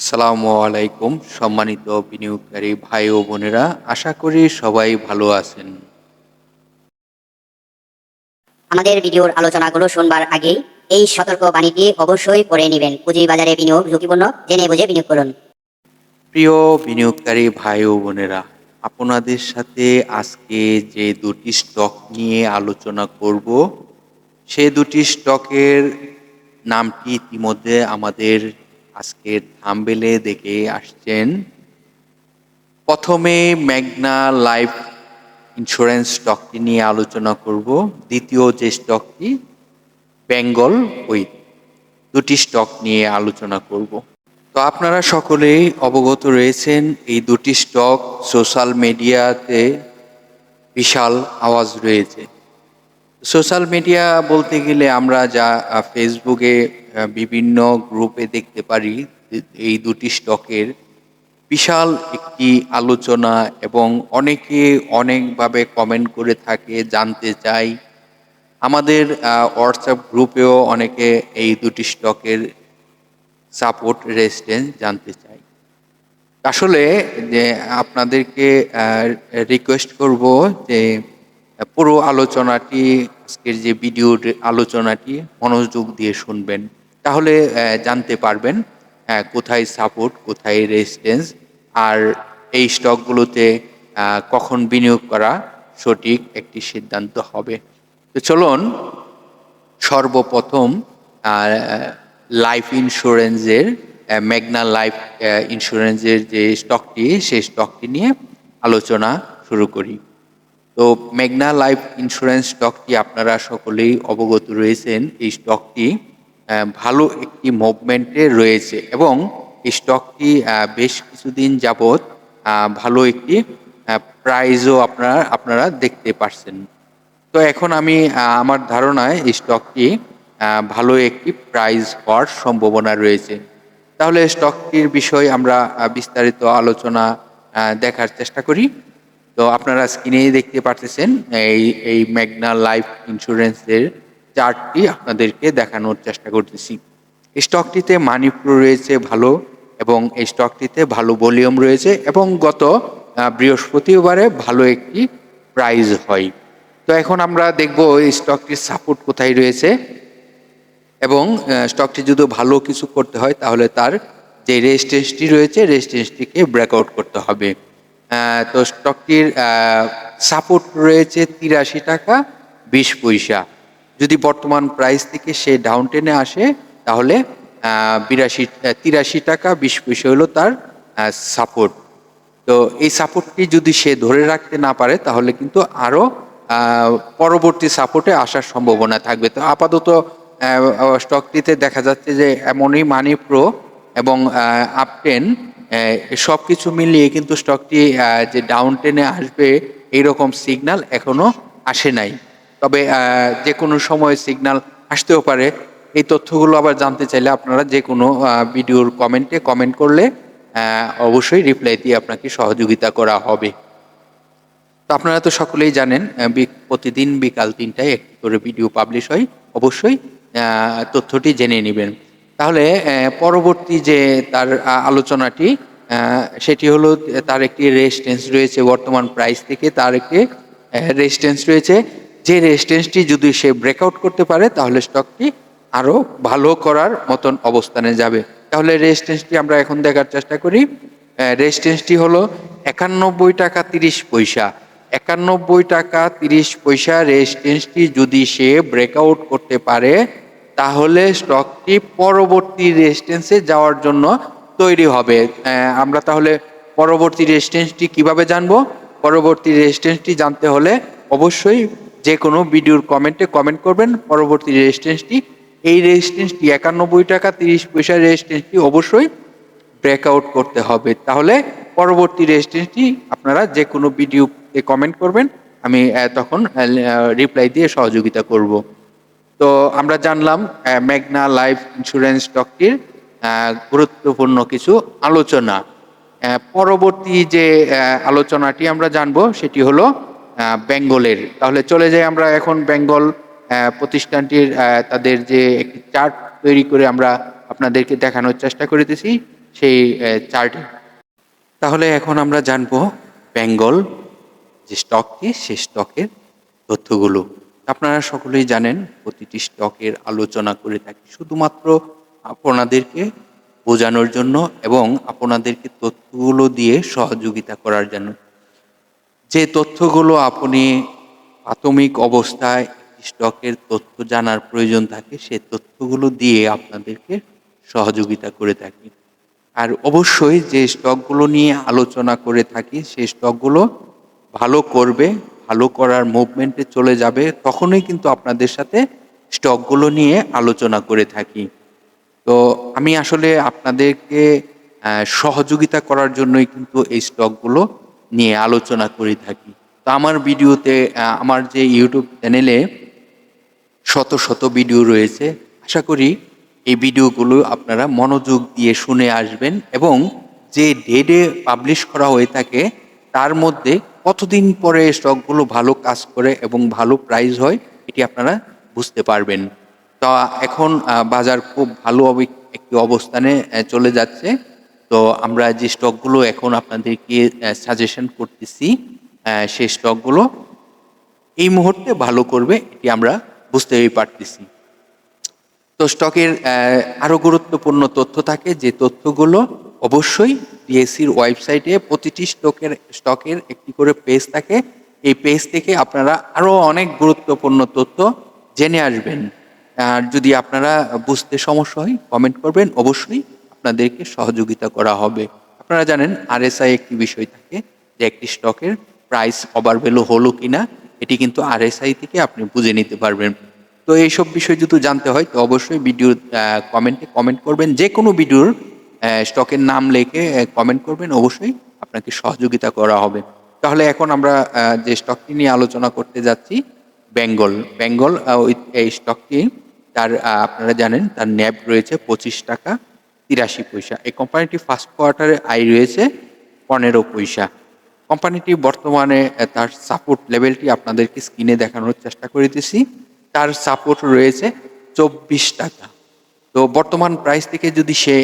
আসসালামু আলাইকুম সম্মানিত বিনিয়োগকারী ভাই ও বোনেরা, আশা করি সবাই ভালো আছেন। আমাদের ভিডিওর আলোচনাগুলো শুনবার আগেই এই সতর্ক বাণীটি অবশ্যই পড়ে নেবেন। পুঁজিবাজারে বিনিয়োগ ঝুঁকিপূর্ণ, জেনে বুঝে বিনিয়োগ করুন। প্রিয় বিনিয়োগকারী ভাই ও বোনেরা, আপনাদের সাথে আজকে যে দুটি স্টক নিয়ে আলোচনা করব, সে দুটি স্টকের নামটি ইতিমধ্যে আমাদের আজকের থাম্বনেইলে দেখে আসছেন। প্রথমে মেঘনা লাইফ ইন্স্যুরেন্স স্টকটি নিয়ে আলোচনা করব। দ্বিতীয় যে স্টকটি বেঙ্গল উইথ, দুটি স্টক নিয়ে আলোচনা করব। তো আপনারা সকলেই অবগত রয়েছেন, এই দুটি স্টক সোশ্যাল মিডিয়াতে বিশাল আওয়াজ রয়েছে। সোশ্যাল মিডিয়া বলতে গেলে আমরা যা ফেসবুকে বিভিন্ন গ্রুপে দেখতে পারি, এই দুটি স্টকের বিশাল একটি আলোচনা এবং অনেকে অনেকভাবে কমেন্ট করে থাকে, জানতে চাই। আমাদের হোয়াটসঅ্যাপ গ্রুপেও অনেকে এই দুটি স্টকের সাপোর্ট রেজিস্ট্যান্স জানতে চাই। আসলে যে আপনাদেরকে রিকোয়েস্ট করব যে পুরো আলোচনাটি, আজকের যে ভিডিওর আলোচনাটি মনোযোগ দিয়ে শুনবেন, তাহলে জানতে পারবেন কোথায় সাপোর্ট, কোথায় রেজিস্ট্যান্স, আর এই স্টকগুলোতে কখন বিনিয়োগ করা সঠিক একটি সিদ্ধান্ত হবে। তো চলুন সর্বপ্রথম লাইফ ইন্স্যুরেন্সের মেঘনা লাইফ ইন্স্যুরেন্সের যে স্টকটি, সেই স্টকটি নিয়ে আলোচনা শুরু করি। তো মেঘনা লাইফ ইন্স্যুরেন্স স্টকটি আপনারা সকলেই অবগত রয়েছেন। এই স্টকটি ভালো একটি মুভমেন্টে রয়েছে এবং এই স্টকটি বেশ কিছুদিন যাবৎ ভালো একটি প্রাইজও আপনারা দেখতে পাচ্ছেন। তো এখন আমি আমার ধারণায় এই স্টকটি ভালো একটি প্রাইজ হওয়ার সম্ভাবনা রয়েছে। তাহলে স্টকটির বিষয়ে আমরা বিস্তারিত আলোচনা দেখার চেষ্টা করি। তো আপনারা স্ক্রিনেই দেখতে পারতেছেন, এই মেঘনা লাইফ ইন্স্যুরেন্সের চার্টটি আপনাদেরকে দেখানোর চেষ্টা করতেছি। এই স্টকটিতে মানি ফ্লো রয়েছে ভালো, এবং এই স্টকটিতে ভালো ভলিউম রয়েছে, এবং গত বৃহস্পতিবারে ভালো একটি প্রাইজ হয়। তো এখন আমরা দেখব এই স্টকটির সাপোর্ট কোথায় রয়েছে, এবং স্টকটি যদি ভালো কিছু করতে হয় তাহলে তার যে রেজিস্ট্যান্সটি রয়েছে, রেজিস্ট্যান্সটিকে ব্রেকআউট করতে হবে। তো স্টকটির সাপোর্ট রয়েছে 83 টাকা 20 পয়সা। যদি বর্তমান প্রাইস থেকে সে ডাউন টেনে আসে, তাহলে 83 টাকা 20 পয়সা হলো তার সাপোর্ট। তো এই সাপোর্টটি যদি সে ধরে রাখতে না পারে, তাহলে কিন্তু আরও পরবর্তী সাপোর্টে আসার সম্ভাবনা থাকবে। তো আপাতত স্টকটিতে দেখা যাচ্ছে যে এমনই মানি প্রো এবং আপটেন সব কিছু মিলিয়ে কিন্তু স্টকটি যে ডাউন টেনে আসবে এইরকম সিগন্যাল এখনো আসে নাই। তবে যে কোনো সময় সিগন্যাল আসতেও পারে। এই তথ্যগুলো আবার জানতে চাইলে আপনারা যে কোনো ভিডিওর কমেন্টে কমেন্ট করলে অবশ্যই রিপ্লাই দিয়ে আপনাকে সহযোগিতা করা হবে। তো আপনারা তো সকলেই জানেন, প্রতিদিন বিকাল 3টায় একটি করে ভিডিও পাবলিশ হয়। অবশ্যই তথ্যটি জেনে নেবেন। তাহলে পরবর্তী যে তার আলোচনাটি, সেটি হলো তার একটি রেজিস্ট্যান্স রয়েছে বর্তমান প্রাইস থেকে, তার একটি রেজিস্ট্যান্স রয়েছে। যে রেজিস্ট্যান্সটি যদি সে ব্রেকআউট করতে পারে, তাহলে স্টকটি আরও ভালো করার মতন অবস্থানে যাবে। তাহলে রেজিস্ট্যান্সটি আমরা এখন দেখার চেষ্টা করি। রেজিস্ট্যান্সটি হলো 91 টাকা 30 পয়সা। 91 টাকা 30 পয়সা রেজিস্ট্যান্সটি যদি সে ব্রেকআউট করতে পারে, তাহলে স্টকটি পরবর্তী রেজিস্ট্যান্সে যাওয়ার জন্য তৈরি হবে। আমরা তাহলে পরবর্তী রেজিস্ট্যান্সটি কিভাবে জানবো? পরবর্তী রেজিস্ট্যান্সটি জানতে হলে অবশ্যই যে কোনো ভিডিওর কমেন্টে কমেন্ট করবেন পরবর্তী রেজিস্ট্যান্সটি। এই রেজিস্ট্যান্সটি 91 টাকা 30 পয়সা রেজিস্ট্যান্সটি অবশ্যই ব্রেকআউট করতে হবে। তাহলে পরবর্তী রেজিস্ট্যান্সটি আপনারা যে কোনো ভিডিওতে কমেন্ট করবেন, আমি তখন রিপ্লাই দিয়ে সহযোগিতা করব। তো আমরা জানলাম মেঘনা লাইফ ইন্স্যুরেন্স স্টকটির গুরুত্বপূর্ণ কিছু আলোচনা। পরবর্তী যে আলোচনাটি আমরা জানবো সেটি হলো বেঙ্গলের। তাহলে চলে যাই আমরা এখন বেঙ্গল প্রতিষ্ঠানটির তাদের যে একটি চার্ট তৈরি করে আমরা আপনাদেরকে দেখানোর চেষ্টা করিতেছি, সেই চার্টে। তাহলে এখন আমরা জানবো বেঙ্গল যে স্টকটি সেই স্টকের তথ্যগুলো। আপনারা সকলেই জানেন প্রতিটি স্টকের আলোচনা করে থাকি শুধুমাত্র আপনাদেরকে বোঝানোর জন্য এবং আপনাদেরকে তথ্যগুলো দিয়ে সহযোগিতা করার জন্য। যে তথ্যগুলো আপনি প্রাথমিক অবস্থায় স্টকের তথ্য জানার প্রয়োজন থাকে সেই তথ্যগুলো দিয়ে আপনাদেরকে সহযোগিতা করে থাকি। আর অবশ্যই যে স্টকগুলো নিয়ে আলোচনা করে থাকি সেই স্টকগুলো ভালো করবে, ভালো করার মুভমেন্টে চলে যাবে, তখনই কিন্তু আপনাদের সাথে স্টকগুলো নিয়ে আলোচনা করে থাকি। তো আমি আসলে আপনাদেরকে সহযোগিতা করার জন্যই কিন্তু এই স্টকগুলো নিয়ে আলোচনা করে থাকি। তো আমার ভিডিওতে আমার যে ইউটিউব চ্যানেলে শত শত ভিডিও রয়েছে, আশা করি এই ভিডিওগুলো আপনারা মনোযোগ দিয়ে শুনে আসবেন এবং যে ডেটে পাবলিশ করা হয়ে থাকে তার মধ্যে কতদিন পরে স্টকগুলো ভালো কাজ করে এবং ভালো প্রাইস হয় এটি আপনারা বুঝতে পারবেন। তো এখন বাজার খুব ভালো একটি অবস্থানে চলে যাচ্ছে। তো আমরা যে স্টকগুলো এখন আপনাদেরকে সাজেশন করতেছি সেই স্টকগুলো এই মুহূর্তে ভালো করবে এটি আমরা বুঝতেই পারতেছি। তো স্টকের আরও গুরুত্বপূর্ণ তথ্য থাকে যে তথ্যগুলো অবশ্যই ডিএসসির ওয়েবসাইটে প্রতিটি স্টকের একটি করে পেজ থাকে। এই পেজ থেকে আপনারা আরও অনেক গুরুত্বপূর্ণ তথ্য জেনে আসবেন। আর যদি আপনারা বুঝতে সমস্যা হয় কমেন্ট করবেন, অবশ্যই আপনাদেরকে সহযোগিতা করা হবে। আপনারা জানেন আরএসআই একটি বিষয় থাকে যে একটি স্টকের প্রাইস ওভার ভ্যালু হলো কিনা এটি কিন্তু আরএসআই থেকে আপনি বুঝে নিতে পারবেন। তো এইসব বিষয় যদি জানতে হয় তো অবশ্যই ভিডিও কমেন্টে কমেন্ট করবেন, যে কোনো ভিডিওর স্টকের নাম লিখে কমেন্ট করবেন, অবশ্যই আপনাকে সহযোগিতা করা হবে। তাহলে এখন আমরা যে স্টকটি নিয়ে আলোচনা করতে যাচ্ছি বেঙ্গল এই স্টকটি তার আপনারা জানেন তার ন্যাব রয়েছে 25 টাকা 83 পয়সা। এই কোম্পানিটি ফার্স্ট কোয়ার্টারে আয় রয়েছে 15 পয়সা। কোম্পানিটি বর্তমানে তার সাপোর্ট লেভেলটি আপনাদেরকে স্ক্রিনে দেখানোর চেষ্টা করিতেছি। তার সাপোর্ট রয়েছে 24 টাকা। তো বর্তমান প্রাইস থেকে যদি সে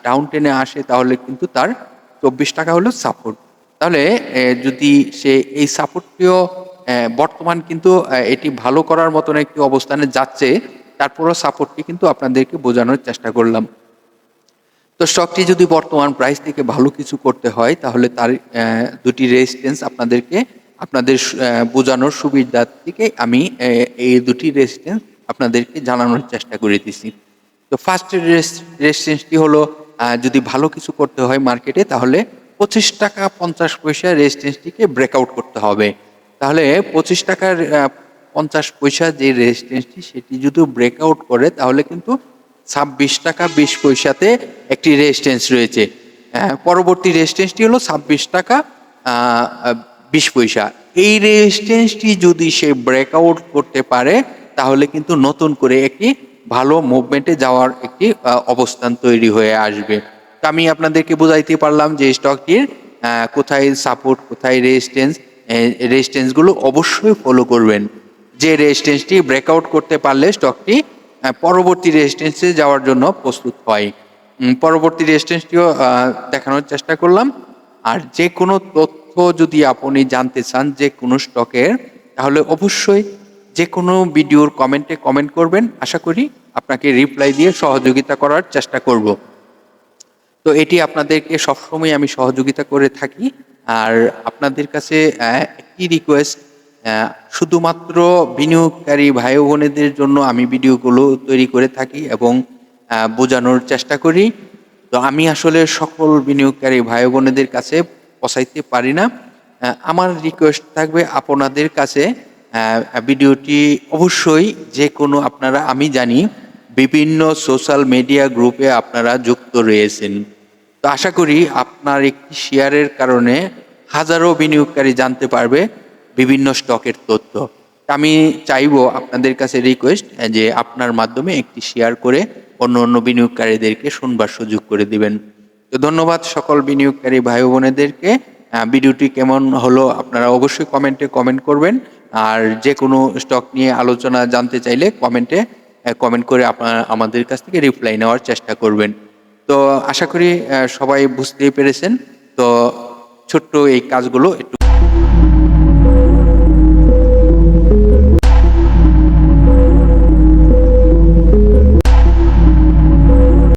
ডাউন টেনে আসে তাহলে কিন্তু তার 24 টাকা হলো সাপোর্ট। তাহলে যদি সে এই সাপোর্টটিও বর্তমান কিন্তু এটি ভালো করার মতন একটি অবস্থানে যাচ্ছে, তারপরও সাপোর্টটি কিন্তু আপনাদেরকে বোঝানোর চেষ্টা করলাম। তো স্টকটি যদি বর্তমান প্রাইস থেকে ভালো কিছু করতে হয় তাহলে তার দুটি রেজিস্ট্যান্স আপনাদের বোঝানোর সুবিধার থেকে আমি এই দুটি রেজিস্ট্যান্স আপনাদেরকে জানানোর চেষ্টা করিতেছি। তো ফার্স্ট রেজিস্ট্যান্সটি হলো যদি ভালো কিছু করতে হয় মার্কেটে তাহলে 25 টাকা 50 পয়সা রেজিস্ট্যান্সটিকে ব্রেকআউট করতে হবে। তাহলে 25 টাকার 50 পয়সা যে রেজিস্ট্যান্সটি সেটি যদি ব্রেকআউট করে তাহলে কিন্তু 26 টাকা 20 পয়সাতে একটি রেজিস্ট্যান্স রয়েছে। পরবর্তী রেজিস্ট্যান্সটি হলো 26 টাকা 20 পয়সা। এই রেজিস্ট্যান্সটি যদি সে ব্রেকআউট করতে পারে তাহলে কিন্তু নতুন করে একটি ভালো মুভমেন্টে যাওয়ার একটি অবস্থান তৈরি হয়ে আসবে। তো আমি আপনাদেরকে বোঝাইতে পারলাম যে স্টকটির কোথায় সাপোর্ট কোথায় রেজিস্ট্যান্সগুলো অবশ্যই ফলো করবেন। যে রেজিস্ট্যান্সটি ব্রেকআউট করতে পারলে স্টকটি পরবর্তী রেজিস্ট্যান্সে যাওয়ার জন্য প্রস্তুত হয়। পরবর্তী রেজিস্ট্যান্সটিও দেখানোর চেষ্টা করলাম। আর যে কোনো তথ্য যদি আপনি জানতে চান যে কোনো স্টকের তাহলে অবশ্যই যে কোনো ভিডিওর কমেন্টে কমেন্ট করবেন, আশা করি আপনাকে রিপ্লাই দিয়ে সহযোগিতা করার চেষ্টা করব। তো এটি আপনাদেরকে সবসময় আমি সহযোগিতা করে থাকি। আর আপনাদের কাছে একটি রিকোয়েস্ট, শুধুমাত্র বিনিয়োগকারী ভাই বোনেদের জন্য আমি ভিডিওগুলো তৈরি করে থাকি এবং বোঝানোর চেষ্টা করি। তো আমি আসলে সকল বিনিয়োগকারী ভাই বোনেদের কাছে পৌঁছাইতে পারি না। আমার রিকোয়েস্ট থাকবে আপনাদের কাছে ভিডিওটি অবশ্যই যে কোনো আপনারা, আমি জানি বিভিন্ন সোশ্যাল মিডিয়া গ্রুপে আপনারা যুক্ত রয়েছেন। তো আশা করি আপনার একটি শেয়ারের কারণে হাজারো বিনিয়োগকারী জানতে পারবে বিভিন্ন স্টকের তথ্য। আমি চাইবো আপনাদের কাছে রিকোয়েস্ট যে আপনার মাধ্যমে একটি শেয়ার করে অন্য বিনিয়োগকারীদেরকে শুনবার সুযোগ করে দিবেন। তো ধন্যবাদ সকল বিনিয়োগকারী ভাই বোনেদেরকে। ভিডিওটি কেমন হলো আপনারা অবশ্যই কমেন্টে কমেন্ট করবেন। আর যে কোনো স্টক নিয়ে আলোচনা জানতে চাইলে কমেন্টে কমেন্ট করে আপনারা আমাদের কাছ থেকে রিপ্লাই নেওয়ার চেষ্টা করবেন। তো আশা করি সবাই বুঝতেই পেরেছেন। তো ছোট্ট এই কাজগুলো একটু